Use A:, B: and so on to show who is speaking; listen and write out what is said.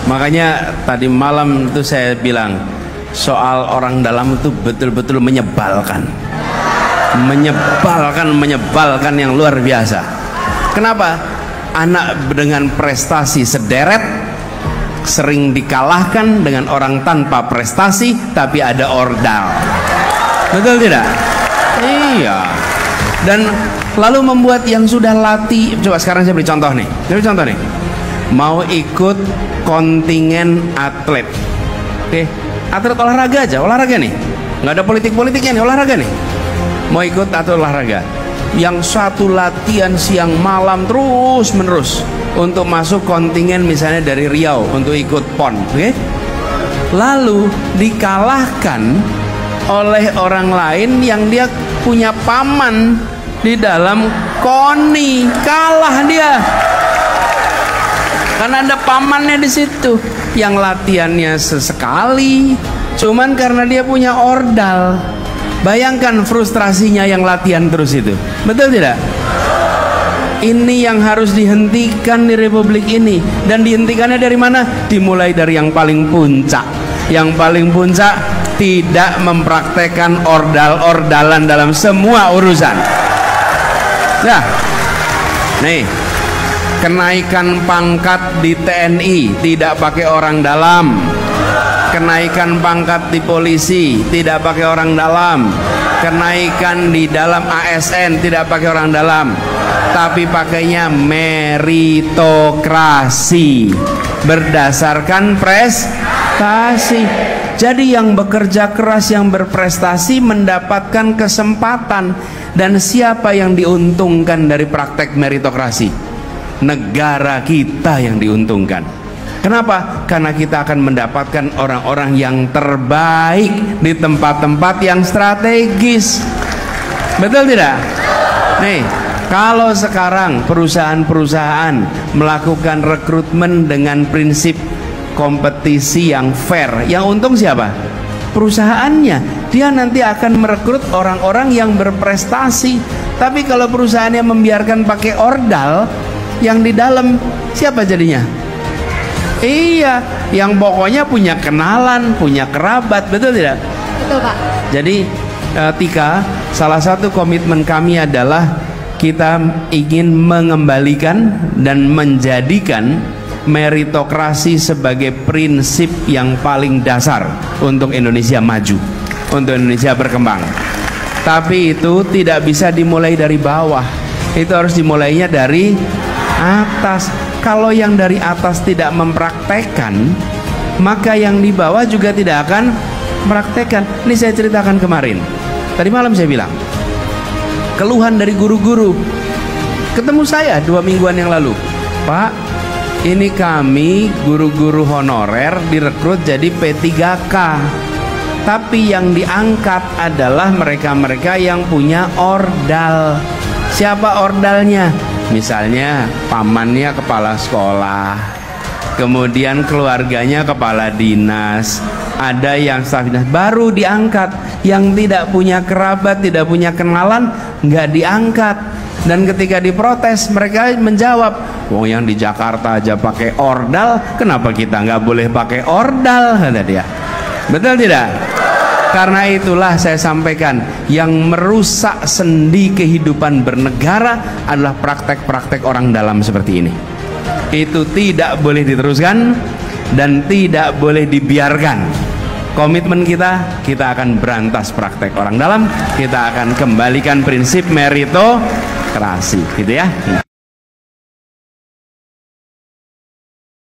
A: Makanya tadi malam itu saya bilang soal orang dalam itu betul-betul menyebalkan, menyebalkan yang luar biasa. Kenapa? Anak dengan prestasi sederet sering dikalahkan dengan orang tanpa prestasi tapi ada ordal. Betul tidak? Iya. Dan lalu membuat yang sudah latih. Coba sekarang saya beri contoh nih. Mau ikut kontingen atlet. Oke, atlet olahraga aja, olahraga nih. Nggak ada politik-politiknya nih, olahraga nih. Mau ikut atlet olahraga. Yang satu latihan siang malam terus menerus untuk masuk kontingen misalnya dari Riau untuk ikut PON, oke? Lalu dikalahkan oleh orang lain yang dia punya paman di dalam KONI, kalah dia karena ada pamannya di situ yang latihannya sesekali, cuman karena dia punya ordal. Bayangkan frustrasinya yang latihan terus itu, betul tidak? Ini yang harus dihentikan di republik ini. Dan dihentikannya dari mana? Dimulai dari yang paling puncak. Yang paling puncak tidak mempraktekkan ordal-ordalan dalam semua urusan. Nah, nih, kenaikan pangkat di TNI tidak pakai orang dalam. Kenaikan pangkat di polisi tidak pakai orang dalam. Kenaikan di dalam ASN tidak pakai orang dalam, tapi pakainya meritokrasi berdasarkan prestasi. Jadi yang bekerja keras, yang berprestasi mendapatkan kesempatan. Dan siapa yang diuntungkan dari praktek meritokrasi? Negara kita yang diuntungkan. Kenapa? Karena kita akan mendapatkan orang-orang yang terbaik di tempat-tempat yang strategis. Betul tidak? Nih, kalau sekarang perusahaan-perusahaan melakukan rekrutmen dengan prinsip kompetisi yang fair, yang untung siapa? Perusahaannya. Dia nanti akan merekrut orang-orang yang berprestasi. Tapi kalau perusahaannya membiarkan pakai ordal, yang di dalam siapa jadinya? Iya, yang pokoknya punya kenalan, punya kerabat, betul tidak?
B: Betul, Pak.
A: Jadi Tika, salah satu komitmen kami adalah kita ingin mengembalikan dan menjadikan meritokrasi sebagai prinsip yang paling dasar untuk Indonesia maju, untuk Indonesia berkembang. Tapi itu tidak bisa dimulai dari bawah, itu harus dimulainya dari atas. Kalau yang dari atas tidak mempraktekkan, maka yang di bawah juga tidak akan mempraktekkan. Ini saya ceritakan kemarin. Tadi malam saya bilang, keluhan dari guru-guru ketemu saya 2 mingguan yang lalu. Pak, ini kami guru-guru honorer direkrut jadi P3K, tapi yang diangkat adalah mereka-mereka yang punya ordal. Siapa ordalnya? Misalnya pamannya kepala sekolah, kemudian keluarganya kepala dinas, ada yang staf dinas, baru diangkat. Yang tidak punya kerabat, tidak punya kenalan, nggak diangkat. Dan ketika diprotes, mereka menjawab, "Wong yang di Jakarta aja pakai ordal, kenapa kita nggak boleh pakai ordal?" kata dia. Betul tidak? Karena itulah saya sampaikan, yang merusak sendi kehidupan bernegara adalah praktek-praktek orang dalam seperti ini. Itu tidak boleh diteruskan dan tidak boleh dibiarkan. Komitmen kita akan berantas praktek orang dalam, kita akan kembalikan prinsip meritokrasi, gitu ya.